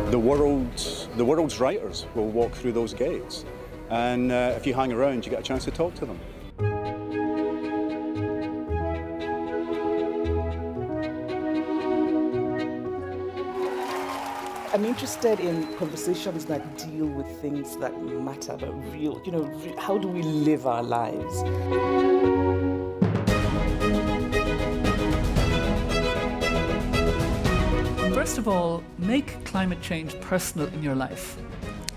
The world's writers will walk through those gates, and if you hang around, you get a chance to talk to them. I'm interested in conversations that deal with things that matter, but real, how do we live our lives? First of all, make climate change personal in your life.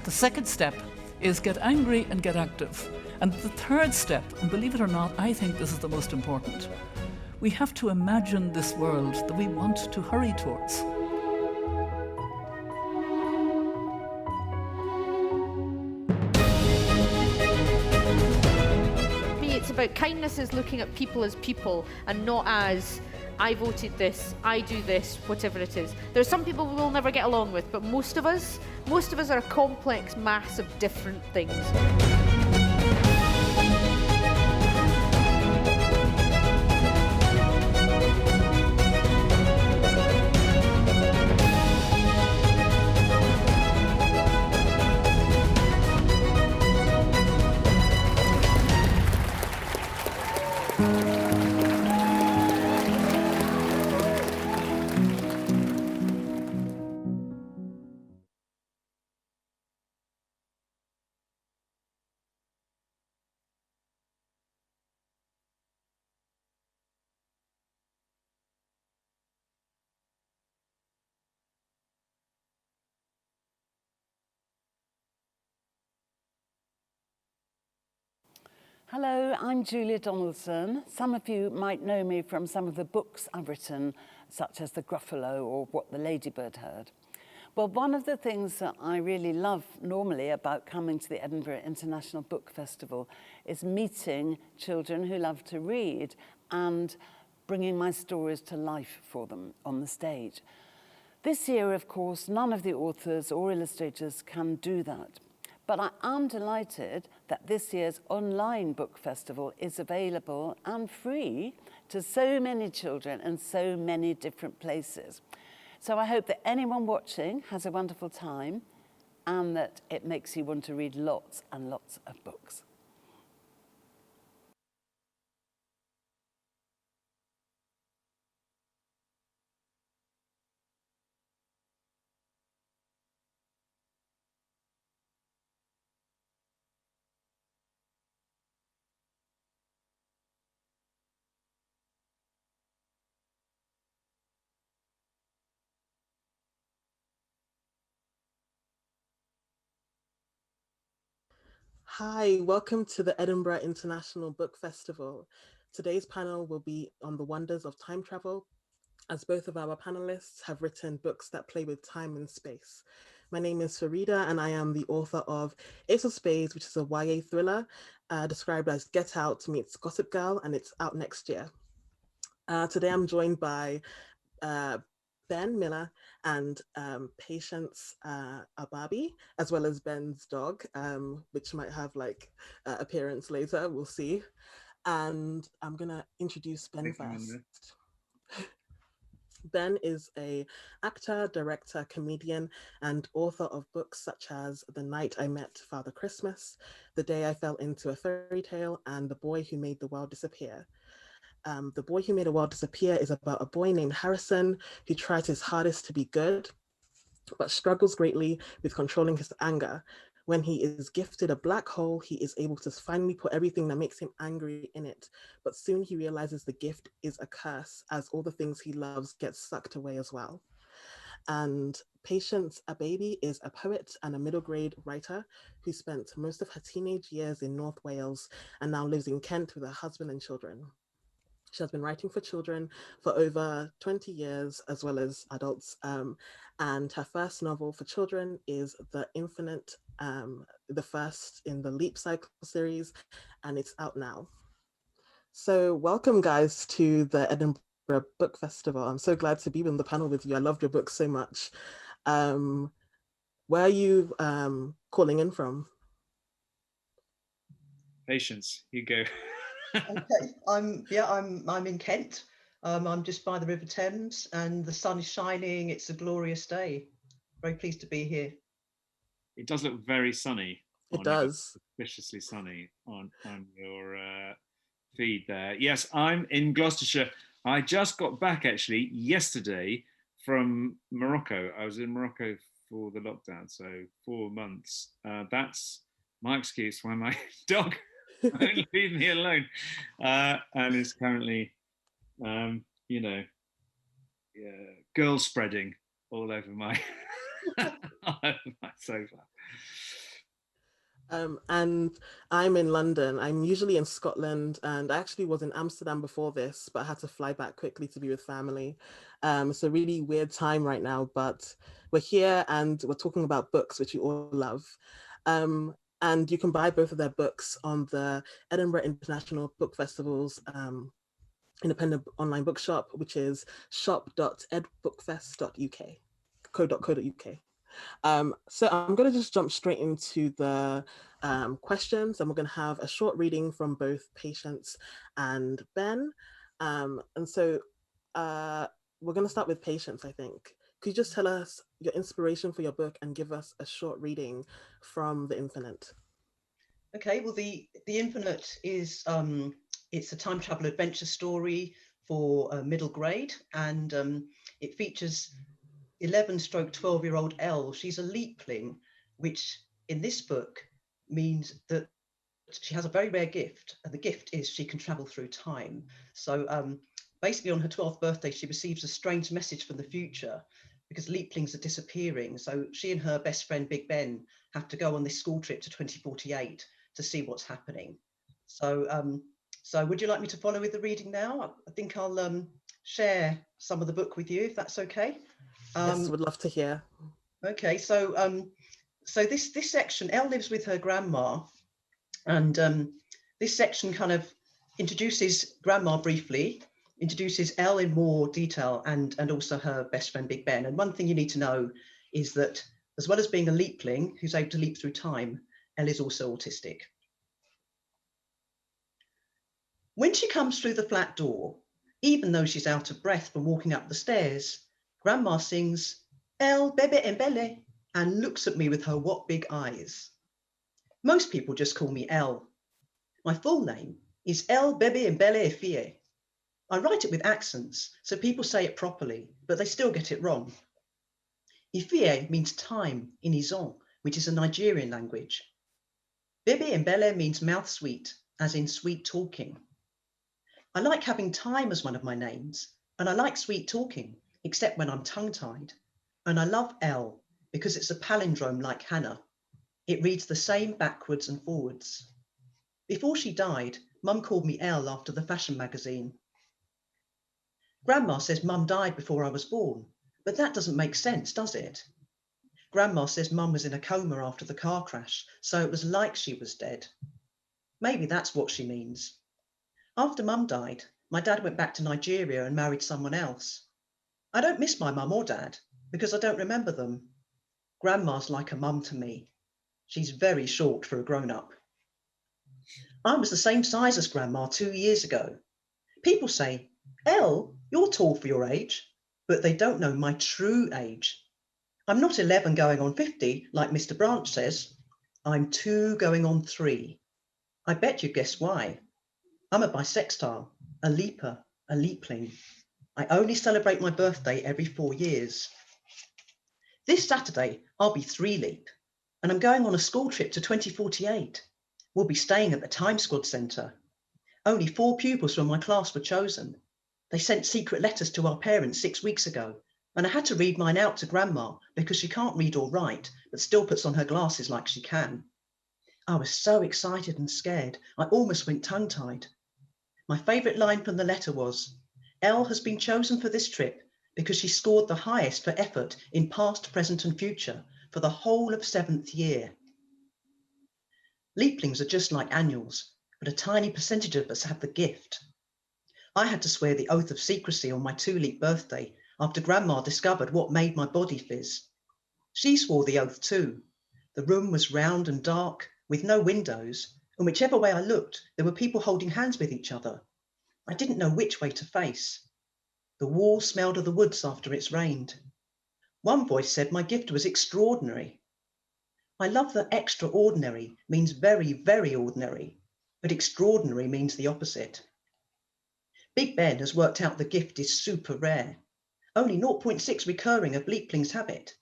The second step is get angry and get active. And the third step, and believe it or not, I think this is the most important. We have to imagine this world that we want to hurry towards. It's about kindness is looking at people as people and not as I voted this, I do this, whatever it is. There are some people we will never get along with, but most of us are a complex mass of different things. Hello, I'm Julia Donaldson. Some of you might know me from some of the books I've written, such as The Gruffalo or What the Ladybird Heard. Well, one of the things that I really love normally about coming to the Edinburgh International Book Festival is meeting children who love to read and bringing my stories to life for them on the stage. This year, of course, none of the authors or illustrators can do that. But I am delighted that this year's online book festival is available and free to so many children in so many different places. So I hope that anyone watching has a wonderful time and that it makes you want to read lots and lots of books. Hi, welcome to the Edinburgh International Book Festival. Today's panel will be on the wonders of time travel, as both of our panelists have written books that play with time and space. My name is Faridah, and I am the author of Ace of Spades, which is a YA thriller described as Get Out meets Gossip Girl, and it's out next year. Today I'm joined by Ben Miller and Patience Agbabi, as well as Ben's dog, which might have like appearance later, we'll see. And I'm gonna introduce Ben first. Ben is an actor, director, comedian, and author of books such as The Night I Met Father Christmas, The Day I Fell into a Fairy Tale, and The Boy Who Made the World Disappear. The Boy Who Made the World Disappear is about a boy named Harrison who tries his hardest to be good, but struggles greatly with controlling his anger. When he is gifted a black hole, he is able to finally put everything that makes him angry in it. But soon he realizes the gift is a curse, as all the things he loves get sucked away as well. And Patience Agbabi is a poet and a middle grade writer who spent most of her teenage years in North Wales and now lives in Kent with her husband and children. She has been writing for children for over 20 years, as well as adults. And her first novel for children is The Infinite, the first in the Leap Cycle series, and it's out now. So welcome, guys, to the Edinburgh Book Festival. I'm so glad to be on the panel with you. I loved your book so much. Where are you calling in from? Patience, you go. Okay, I'm in Kent. I'm just by the River Thames, and the sun is shining. It's a glorious day. Very pleased to be here. It does look very sunny. It does. Suspiciously sunny on your feed there. Yes, I'm in Gloucestershire. I just got back actually yesterday from Morocco. I was in Morocco for the lockdown, so 4 months. That's my excuse why my dog won't leave me alone, and is currently, girl spreading all over my, all over my sofa. And I'm in London. I'm usually in Scotland, and I actually was in Amsterdam before this, but I had to fly back quickly to be with family. It's a really weird time right now, but we're here and we're talking about books, which you all love. And you can buy both of their books on the Edinburgh International Book Festival's independent online bookshop, which is shop.edbookfest.uk, co.uk. So I'm going to just jump straight into the questions, and we're going to have a short reading from both Patience and Ben. And so we're going to start with Patience, I think. Could you just tell us your inspiration for your book and give us a short reading from The Infinite? Okay, well, The Infinite is it's a time travel adventure story for middle grade, and it features 11-12-year-old Elle. She's a leapling, which in this book means that she has a very rare gift, and the gift is she can travel through time. So basically on her 12th birthday, she receives a strange message from the future because leaplings are disappearing. So she and her best friend, Big Ben, have to go on this school trip to 2048 to see what's happening. So would you like me to follow with the reading now? I think I'll share some of the book with you, if that's okay. Yes, would love to hear. Okay, so this section, Elle lives with her grandma, and this section kind of introduces grandma briefly, introduces Elle in more detail, and also her best friend Big Ben. And one thing you need to know is that as well as being a leapling who's able to leap through time, Elle is also autistic. When she comes through the flat door, even though she's out of breath from walking up the stairs, Grandma sings, Elle, bebe and belle, and looks at me with her what big eyes. Most people just call me Elle. My full name is Elle, bebe and belle et fille. I write it with accents, so people say it properly, but they still get it wrong. Ifie means time in Izon, which is a Nigerian language. Bebe and belle means mouth sweet, as in sweet talking. I like having time as one of my names, and I like sweet talking, except when I'm tongue-tied. And I love Elle because it's a palindrome like Hannah. It reads the same backwards and forwards. Before she died, Mum called me Elle after the fashion magazine. Grandma says Mum died before I was born, but that doesn't make sense, does it? Grandma says Mum was in a coma after the car crash, so it was like she was dead. Maybe that's what she means. After Mum died, my dad went back to Nigeria and married someone else. I don't miss my mum or dad because I don't remember them. Grandma's like a mum to me. She's very short for a grown-up. I was the same size as Grandma 2 years ago. People say, Elle, you're tall for your age, but they don't know my true age. I'm not 11 going on 50 like Mr. Branch says. I'm 2 going on 3. I bet you guess why. I'm a bisextile, a leaper, a leapling. I only celebrate my birthday every 4 years. This Saturday, I'll be 3 leap, and I'm going on a school trip to 2048. We'll be staying at the Time Squad Centre. Only 4 pupils from my class were chosen. They sent secret letters to our parents 6 weeks ago, and I had to read mine out to Grandma because she can't read or write, but still puts on her glasses like she can. I was so excited and scared, I almost went tongue-tied. My favourite line from the letter was, Elle has been chosen for this trip because she scored the highest for effort in past, present and future for the whole of 7th year. Leaplings are just like annuals, but a tiny percentage of us have the gift. I had to swear the oath of secrecy on my 2-leap birthday after Grandma discovered what made my body fizz. She swore the oath too. The room was round and dark with no windows, and whichever way I looked, there were people holding hands with each other. I didn't know which way to face. The wall smelled of the woods after it's rained. One voice said my gift was extraordinary. I love that extraordinary means very, very ordinary, but extraordinary means the opposite. Big Ben has worked out the gift is super rare. Only 0.6 recurring of leaplings have it.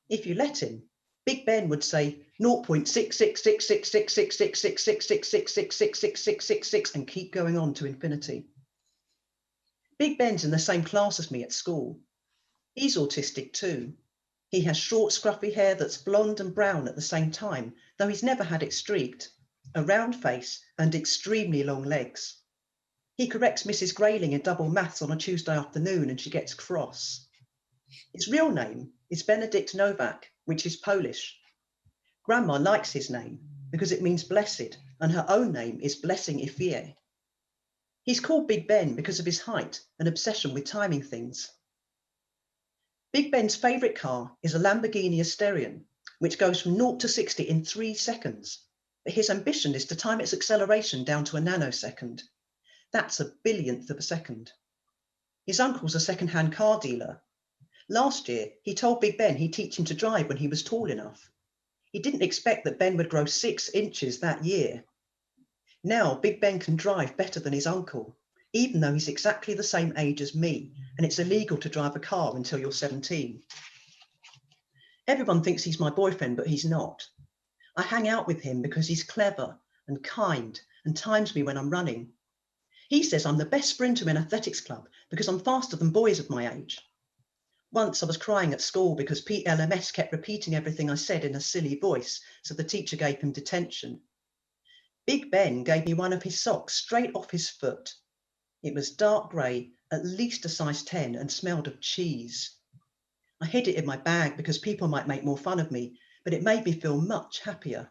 If you let him, Big Ben would say 0.66666666666666666 and keep going on to infinity. Big Ben's in the same class as me at school. He's autistic too. He has short, scruffy hair that's blonde and brown at the same time, though he's never had it streaked, a round face and extremely long legs. He corrects Mrs. Grayling in double maths on a Tuesday afternoon and she gets cross. His real name is Benedict Novak, which is Polish. Grandma likes his name because it means blessed, and her own name is Blessing Ifie. He's called Big Ben because of his height and obsession with timing things. Big Ben's favourite car is a Lamborghini Asterion, which goes from 0 to 60 in 3 seconds. But his ambition is to time its acceleration down to a nanosecond. That's a billionth of a second. His uncle's a second-hand car dealer. Last year, he told Big Ben he'd teach him to drive when he was tall enough. He didn't expect that Ben would grow 6 inches that year. Now, Big Ben can drive better than his uncle, even though he's exactly the same age as me, and it's illegal to drive a car until you're 17. Everyone thinks he's my boyfriend, but he's not. I hang out with him because he's clever and kind and times me when I'm running. He says I'm the best sprinter in athletics club because I'm faster than boys of my age. Once I was crying at school because Pete LMS kept repeating everything I said in a silly voice, so the teacher gave him detention. Big Ben gave me one of his socks straight off his foot. It was dark grey, at least a size 10, and smelled of cheese. I hid it in my bag because people might make more fun of me, but it made me feel much happier.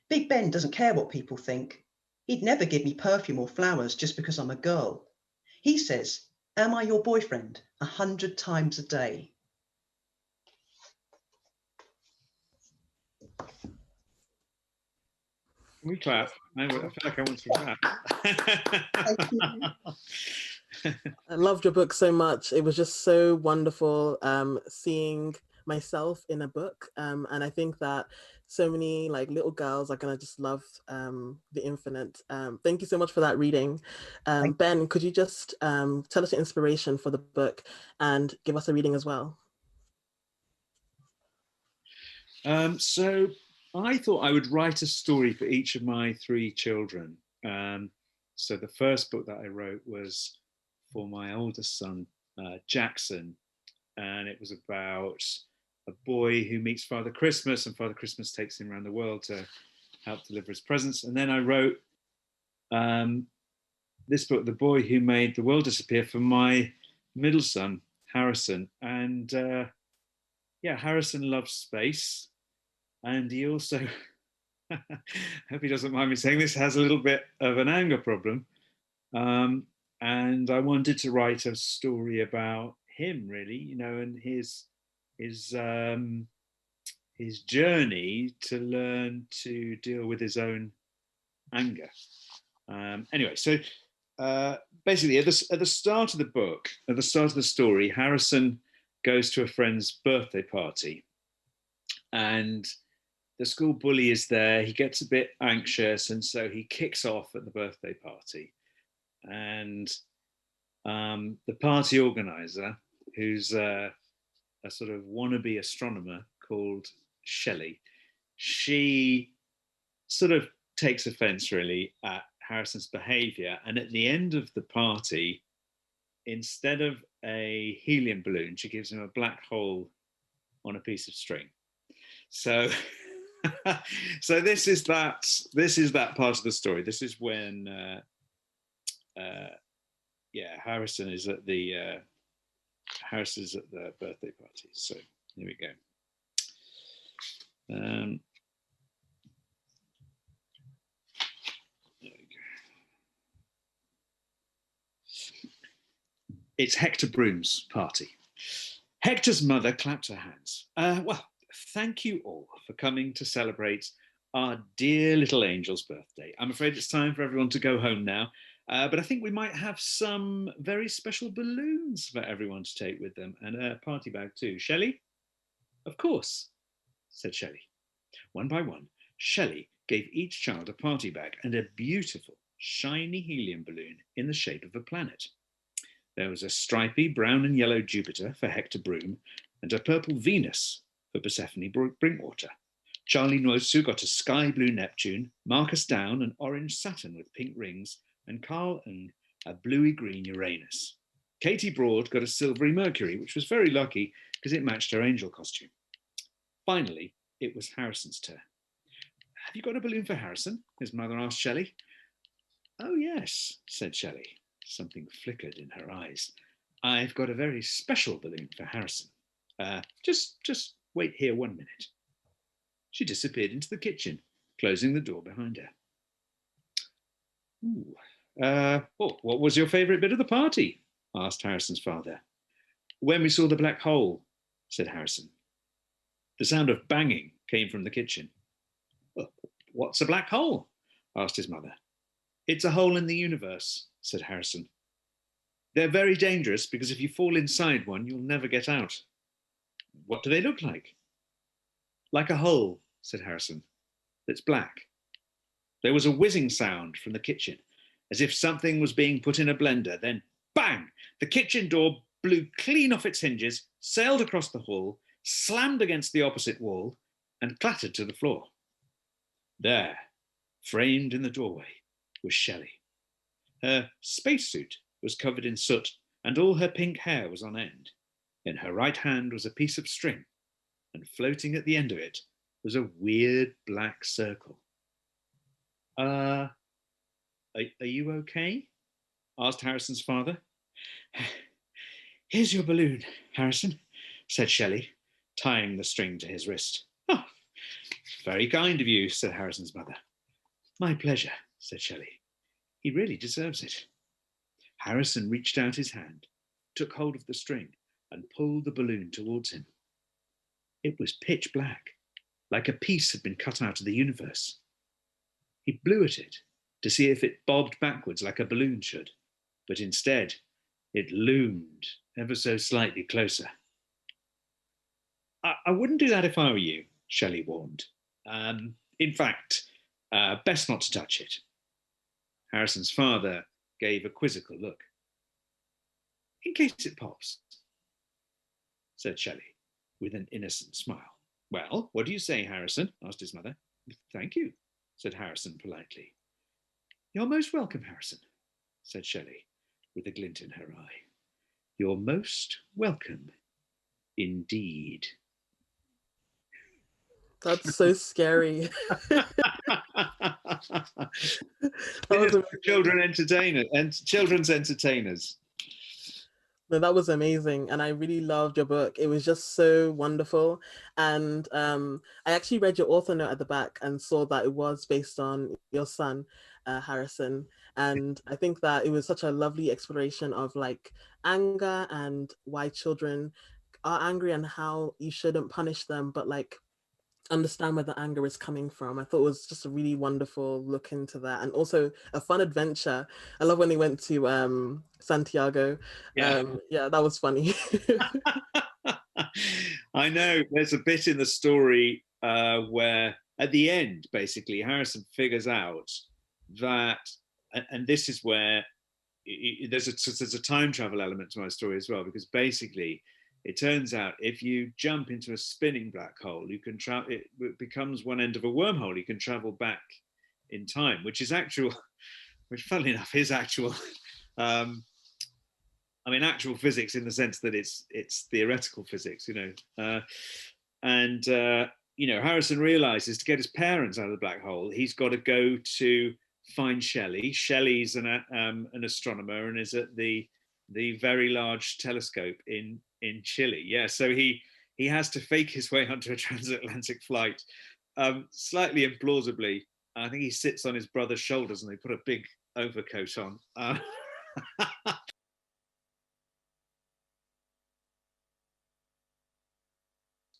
Big Ben doesn't care what people think. He'd never give me perfume or flowers just because I'm a girl. He says, "Am I your boyfriend?" 100 times a day. Can we clap? I feel like I want to clap. Thank you. I loved your book so much. It was just so wonderful seeing myself in a book. And I think that so many like little girls are gonna just love The Infinite. Thank you so much for that reading. Ben, could you just tell us the inspiration for the book and give us a reading as well? So I thought I would write a story for each of my 3 children. So the first book that I wrote was for my oldest son, Jackson, and it was about a boy who meets Father Christmas, and Father Christmas takes him around the world to help deliver his presents. And then I wrote this book, The Boy Who Made the World Disappear, for my middle son, Harrison. And yeah, Harrison loves space, and he also, I hope he doesn't mind me saying this, has a little bit of an anger problem. And I wanted to write a story about him, really, you know, and his journey to learn to deal with his own anger. Anyway, so basically, at the start of the book, at the start of the story, Harrison goes to a friend's birthday party, and the school bully is there. He gets a bit anxious, and so he kicks off at the birthday party. And the party organizer, who's a sort of wannabe astronomer called Shelley, she sort of takes offense really at Harrison's behavior. And at the end of the party, instead of a helium balloon, she gives him a black hole on a piece of string. So so this is that part of the story. This is when Harrison is at the birthday party. So here we go. There we go. It's Hector Broom's party. Hector's mother clapped her hands. Well, thank you all for coming to celebrate our dear little angel's birthday. I'm afraid it's time for everyone to go home now. But I think we might have some very special balloons for everyone to take with them, and a party bag too. Shelley? Of course, said Shelley. One by one, Shelley gave each child a party bag and a beautiful, shiny helium balloon in the shape of a planet. There was a stripy brown and yellow Jupiter for Hector Broom, and a purple Venus for Persephone Brinkwater. Charlie Noisu got a sky blue Neptune, Marcus Down an orange Saturn with pink rings, and Carl Ung a bluey green Uranus. Katie Broad got a silvery Mercury, which was very lucky because it matched her angel costume. Finally, it was Harrison's turn. Have you got a balloon for Harrison? His mother asked Shelley. Oh, yes, said Shelley. Something flickered in her eyes. I've got a very special balloon for Harrison. Just wait here 1 minute. She disappeared into the kitchen, closing the door behind her. What was your favourite bit of the party? Asked Harrison's father. When we saw the black hole, said Harrison. The sound of banging came from the kitchen. What's a black hole? Asked his mother. It's a hole in the universe, said Harrison. They're very dangerous because if you fall inside one, you'll never get out. What do they look like? Like a hole, said Harrison, that's black. There was a whizzing sound from the kitchen, as if something was being put in a blender. Then, bang! The kitchen door blew clean off its hinges, sailed across the hall, slammed against the opposite wall, and clattered to the floor. There, framed in the doorway, was Shelley. Her spacesuit was covered in soot, and all her pink hair was on end. In her right hand was a piece of string, and floating at the end of it was a weird black circle. Are you okay? Asked Harrison's father. Here's your balloon, Harrison, said Shelley, tying the string to his wrist. Oh, very kind of you, said Harrison's mother. My pleasure, said Shelley. He really deserves it. Harrison reached out his hand, took hold of the string, and pulled the balloon towards him. It was pitch black, like a piece had been cut out of the universe. He blew at it to see if it bobbed backwards like a balloon should, but instead it loomed ever so slightly closer. I wouldn't do that if I were you, Shelley warned. In fact, best not to touch it. Harrison's father gave a quizzical look. In case it pops, said Shelley, with an innocent smile. Well, what do you say, Harrison? Asked his mother. Thank you, said Harrison politely. You're most welcome, Harrison, said Shelley, with a glint in her eye. You're most welcome, indeed. That's so scary. Children's entertainers. No, that was amazing. And I really loved your book. It was just so wonderful. And I actually read your author note at the back and saw that it was based on your son, Harrison. And I think that it was such a lovely exploration of like anger and why children are angry and how you shouldn't punish them, but like understand where the anger is coming from. I thought it was just a really wonderful look into that, and also a fun adventure. I love when they went to Santiago. Yeah, that was funny. I know there's a bit in the story where at the end, basically, Harrison figures out that, and this is where there's a time travel element to my story as well, because basically it turns out if you jump into a spinning black hole, you can travel. It becomes one end of a wormhole. You can travel back in time, which is actual. Which, funnily enough, is actual. Actual physics in the sense that it's theoretical physics, Harrison realizes to get his parents out of the black hole, he's got to go to find Shelley. Shelley's an astronomer and is at the very large telescope in Chile. Yeah, so he has to fake his way onto a transatlantic flight, slightly implausibly. I think he sits on his brother's shoulders and they put a big overcoat on.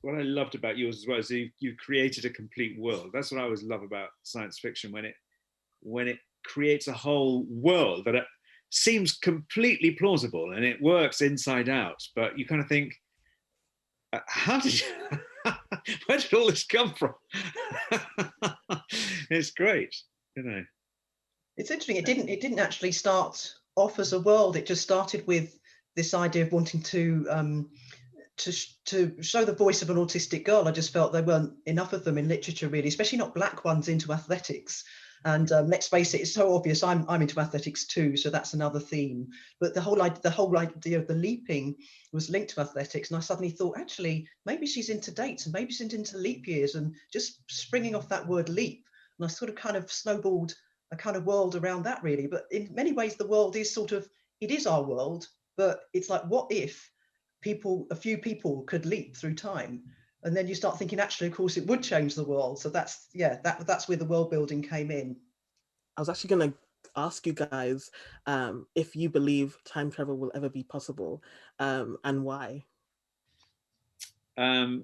What I loved about yours as well is you created a complete world. That's what I always love about science fiction, when it creates a whole world that seems completely plausible and it works inside out. But you kind of think, how did you, where did all this come from? It's great, you know. It's interesting. It didn't actually start off as a world. It just started with this idea of wanting to show the voice of an autistic girl. I just felt there weren't enough of them in literature, really, especially not black ones into athletics. And let's face it, it's so obvious. I'm into athletics too, so that's another theme. But the whole idea of the leaping was linked to athletics, and I suddenly thought, actually, maybe she's into dates, and maybe she's into leap years, and just springing off that word leap. And I sort of kind of snowballed a kind of world around that, really. But in many ways, the world is it is our world, but it's like, what if a few people could leap through time? And then you start thinking, actually, of course, it would change the world. So that's where the world building came in. I was actually going to ask you guys if you believe time travel will ever be possible, and why. I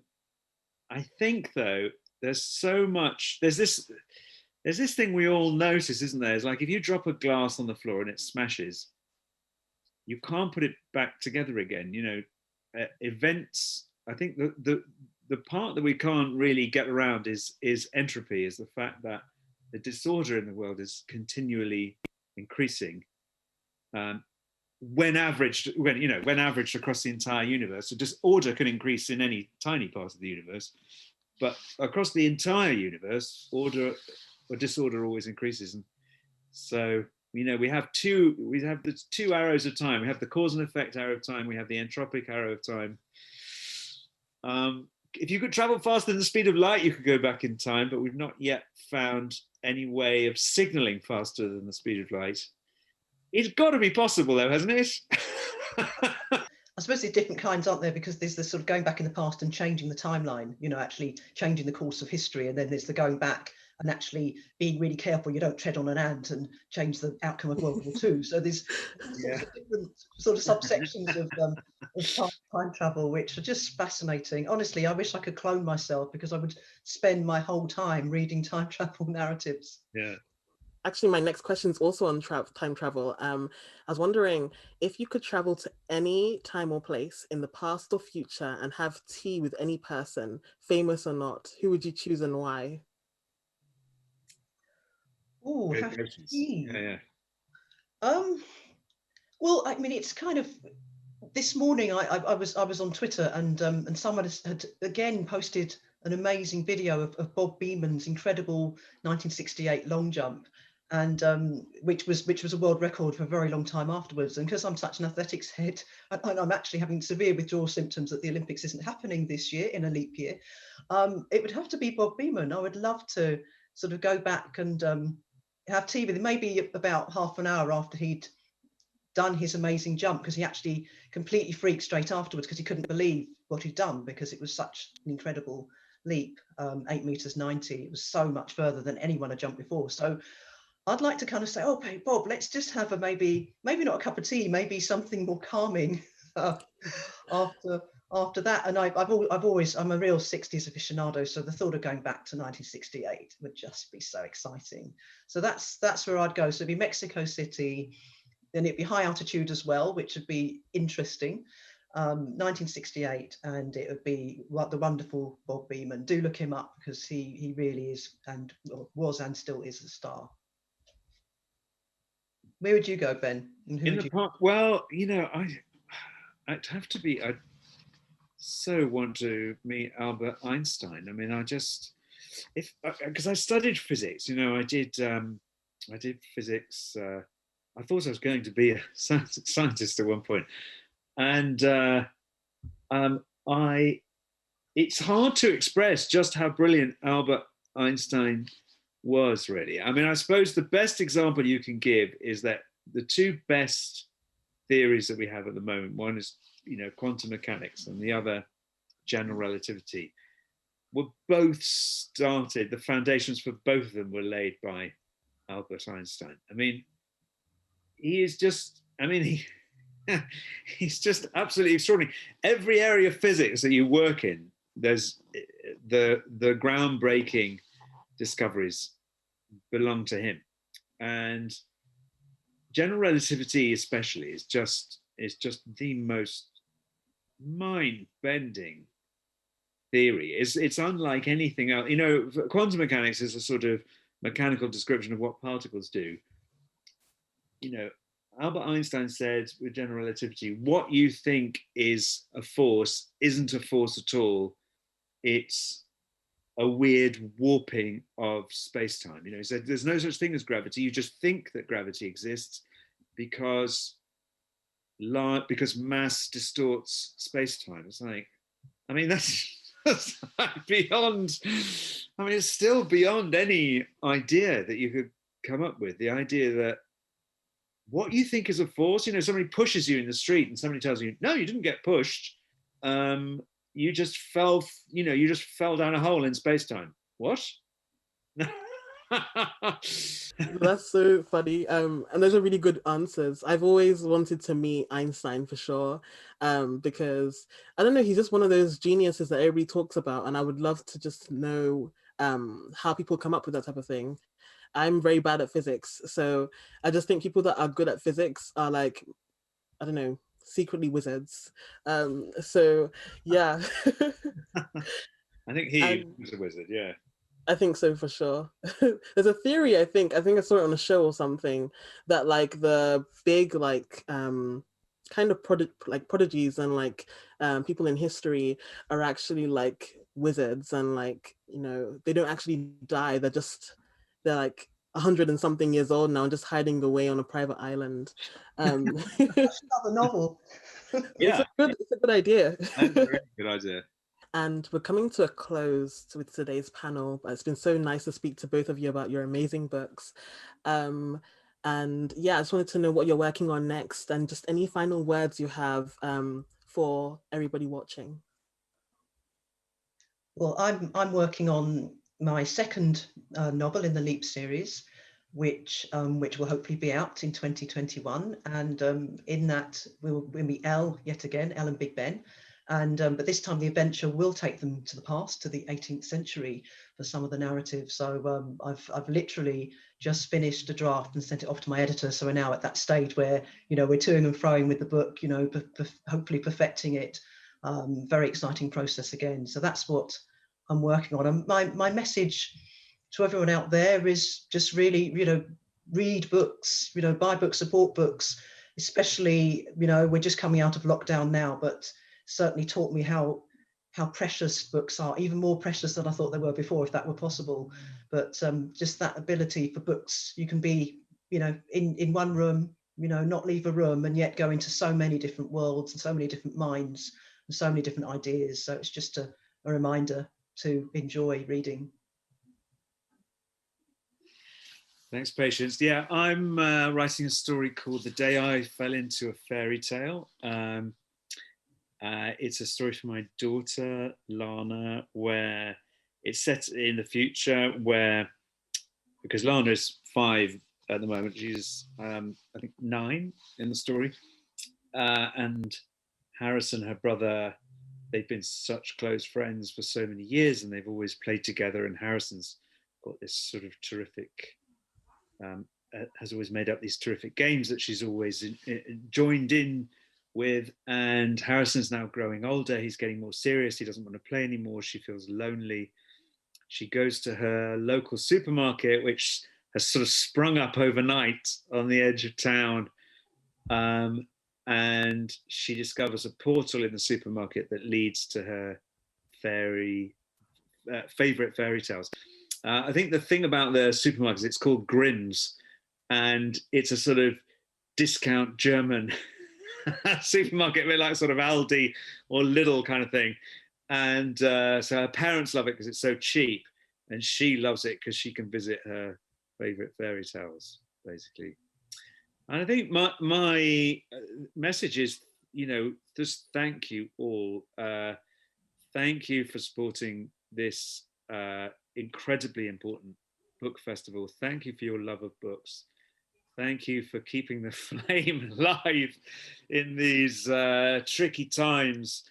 think, though, there's this thing we all notice, isn't there? It's like if you drop a glass on the floor and it smashes, you can't put it back together again. You know, events. I think the part that we can't really get around is entropy, is the fact that the disorder in the world is continually increasing. When averaged across the entire universe, so disorder can increase in any tiny part of the universe, but across the entire universe, order or disorder always increases. And so, you know, we have the two arrows of time. We have the cause and effect arrow of time. We have the entropic arrow of time. If you could travel faster than the speed of light, you could go back in time, but we've not yet found any way of signaling faster than the speed of light. It's got to be possible, though, hasn't it? I suppose there's different kinds, aren't there? Because there's the sort of going back in the past and changing the timeline, you know, actually changing the course of history. And then there's the going back and actually being really careful you don't tread on an ant and change the outcome of World War II. So there's different sort of subsections of time travel, which are just fascinating. Honestly, I wish I could clone myself, because I would spend my whole time reading time travel narratives. Yeah. Actually, my next question is also on time travel. I was wondering if you could travel to any time or place in the past or future and have tea with any person, famous or not, who would you choose and why? Oh, have tea. Yeah. Well, I mean, it's kind of, this morning I was on Twitter, and someone had again posted an amazing video of Bob Beeman's incredible 1968 long jump, and which was a world record for a very long time afterwards. And because I'm such an athletics head, and I'm actually having severe withdrawal symptoms that the Olympics isn't happening this year in a leap year, it would have to be Bob Beeman. I would love to sort of go back and have tea with him, maybe about half an hour after he'd done his amazing jump, because he actually completely freaked straight afterwards because he couldn't believe what he'd done, because it was such an incredible leap, 8 meters 90. It was so much further than anyone had jumped before. So I'd like to kind of say, oh, hey, Bob, let's just have a maybe not a cup of tea, maybe something more calming after that. And I'm a real 60s aficionado, so the thought of going back to 1968 would just be so exciting. So that's where I'd go. So it'd be Mexico City, then it'd be high altitude as well, which would be interesting. 1968, and it would be the wonderful Bob Beeman. Do look him up, because he really is, and was and still is a star. Where would you go, Ben? And well, you know, I'd have to be. I so want to meet Albert Einstein. I mean, because I studied physics. You know, I did physics. I thought I was going to be a scientist at one point, and it's hard to express just how brilliant Albert Einstein was, really. I mean, I suppose the best example you can give is that the two best theories that we have at the moment, one is, you know, quantum mechanics, and the other general relativity, were both started, the foundations for both of them were laid by Albert Einstein. I mean, he's just absolutely extraordinary. Every area of physics that you work in, there's the groundbreaking discoveries belong to him. And general relativity especially is just the most mind-bending theory. It's unlike anything else. You know, quantum mechanics is a sort of mechanical description of what particles do. You know, Albert Einstein said with general relativity, what you think is a force isn't a force at all. It's a weird warping of space-time. You know, he said there's no such thing as gravity. You just think that gravity exists because mass distorts space-time. It's like, I mean, that's like beyond, I mean, it's still beyond any idea that you could come up with. The idea that what you think is a force, you know, somebody pushes you in the street and somebody tells you, no, you didn't get pushed. You just fell down a hole in space-time. What? That's so funny. And those are really good answers. I've always wanted to meet Einstein for sure. Because I don't know, he's just one of those geniuses that everybody talks about, and I would love to just know how people come up with that type of thing. I'm very bad at physics, so I just think people that are good at physics are like, I don't know, secretly wizards. So yeah. I think he was a wizard, yeah. I think so for sure. There's a theory, I think I saw it on a show or something, that like the big like kind of prodigies and like people in history are actually like wizards, and like, you know, they don't actually die. They're like 100 and something years old now and just hiding away on a private island. That's another novel. Yeah, it's a good idea. That's a really good idea. And we're coming to a close with today's panel. It's been so nice to speak to both of you about your amazing books. And yeah, I just wanted to know what you're working on next, and just any final words you have for everybody watching. Well, I'm working on my second novel in the Leap series, which will hopefully be out in 2021. And in that we'll meet Elle yet again, Elle and Big Ben. And but this time the adventure will take them to the past, to the 18th century for some of the narrative. So I've literally just finished a draft and sent it off to my editor. So we're now at that stage where, you know, we're toing and froing with the book, you know, hopefully perfecting it. Very exciting process again. So that's what I'm working on. And my message to everyone out there is just really, you know, read books, you know, buy books, support books, especially, you know, we're just coming out of lockdown now, but certainly taught me how precious books are, even more precious than I thought they were before, if that were possible. But just that ability for books, you can be, you know, in one room, you know, not leave a room, and yet go into so many different worlds and so many different minds and so many different ideas. So it's just a reminder to enjoy reading. Thanks, Patience. Yeah, I'm writing a story called The Day I Fell Into a Fairy Tale. It's a story for my daughter, Lana, where it's set in the future where, because Lana's 5 at the moment, she's, I think, 9 in the story. And Harrison, her brother, they've been such close friends for so many years, and they've always played together. And Harrison's got this sort of terrific, has always made up these terrific games that she's always joined in with. And Harrison's now growing older. He's getting more serious. He doesn't want to play anymore. She feels lonely. She goes to her local supermarket, which has sort of sprung up overnight on the edge of town. And she discovers a portal in the supermarket that leads to her favorite fairy tales. I think the thing about the supermarket is it's called Grimm's, and it's a sort of discount German supermarket, a bit like sort of Aldi or Lidl kind of thing. And so her parents love it because it's so cheap, and she loves it because she can visit her favorite fairy tales, basically. And I think my message is, you know, just thank you all. Thank you for supporting this incredibly important book festival. Thank you for your love of books. Thank you for keeping the flame alive in these tricky times.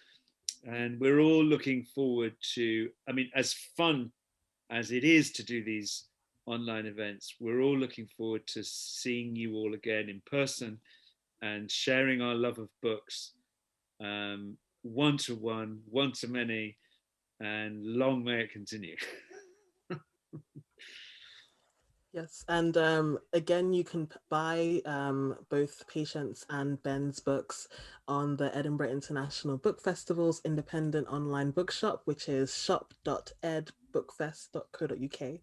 And we're all looking forward to, I mean, as fun as it is to do these online events. We're all looking forward to seeing you all again in person and sharing our love of books, one to one, one to many, and long may it continue. Yes, and again, you can buy both Patience and Ben's books on the Edinburgh International Book Festival's independent online bookshop, which is shop.edbookfest.co.uk.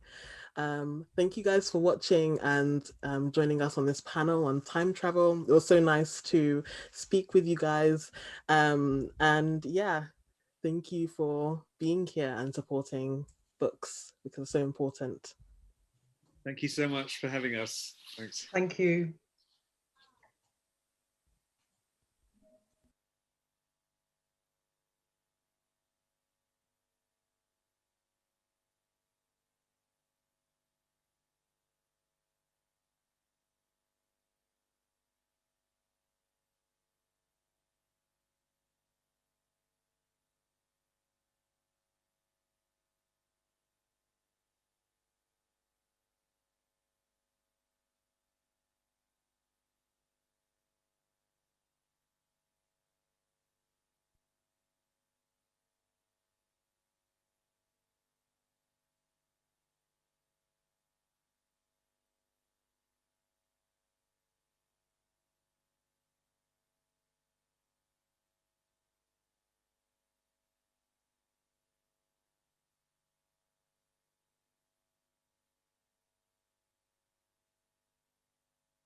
Thank you guys for watching and joining us on this panel on time travel. It was so nice to speak with you guys. And yeah, thank you for being here and supporting books because it's so important. Thank you so much for having us. Thanks. Thank you.